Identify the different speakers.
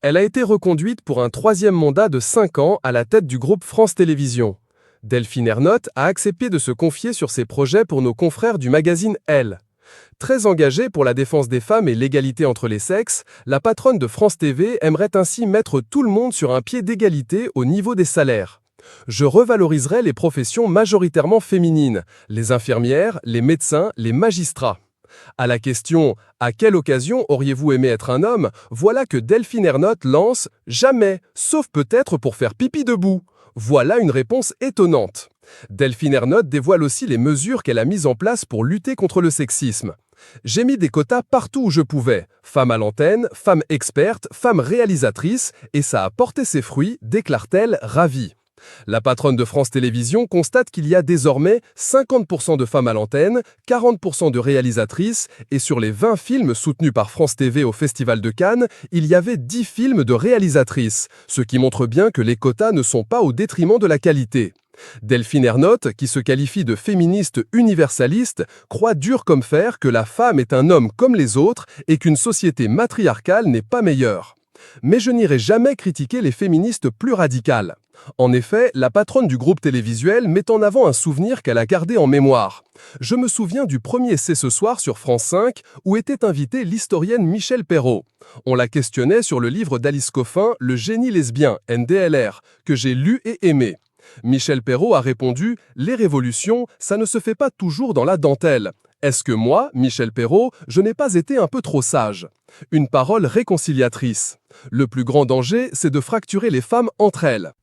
Speaker 1: Elle a été reconduite pour un troisième mandat de 5 ans à la tête du groupe France Télévisions. Delphine Ernotte a accepté de se confier sur ses projets pour nos confrères du magazine Elle. Très engagée pour la défense des femmes et l'égalité entre les sexes, la patronne de France TV aimerait ainsi mettre tout le monde sur un pied d'égalité au niveau des salaires. Je revaloriserai les professions majoritairement féminines, les infirmières, les médecins, les magistrats. À la question « À quelle occasion auriez-vous aimé être un homme ?», voilà que Delphine Ernotte lance « Jamais, sauf peut-être pour faire pipi debout ». Voilà une réponse étonnante. Delphine Ernotte dévoile aussi les mesures qu'elle a mises en place pour lutter contre le sexisme. J'ai mis des quotas partout où je pouvais. Femmes à l'antenne, femmes expertes, femmes réalisatrices, et ça a porté ses fruits, déclare-t-elle ravie. La patronne de France Télévisions constate qu'il y a désormais 50% de femmes à l'antenne, 40% de réalisatrices, et sur les 20 films soutenus par France TV au Festival de Cannes, il y avait 10 films de réalisatrices, ce qui montre bien que les quotas ne sont pas au détriment de la qualité. Delphine Ernotte, qui se qualifie de féministe universaliste, croit dur comme fer que la femme est un homme comme les autres et qu'une société matriarcale n'est pas meilleure. Mais je n'irai jamais critiquer les féministes plus radicales. En effet, la patronne du groupe télévisuel met en avant un souvenir qu'elle a gardé en mémoire. Je me souviens du premier C'est ce soir sur France 5 où était invitée l'historienne Michel Perrault. On la questionnait sur le livre d'Alice Coffin, Le génie lesbien, NDLR, que j'ai lu et aimé. Michel Perrault a répondu « Les révolutions, ça ne se fait pas toujours dans la dentelle. Est-ce que moi, Michel Perrault, je n'ai pas été un peu trop sage ?» Une parole réconciliatrice. Le plus grand danger, c'est de fracturer les femmes entre elles.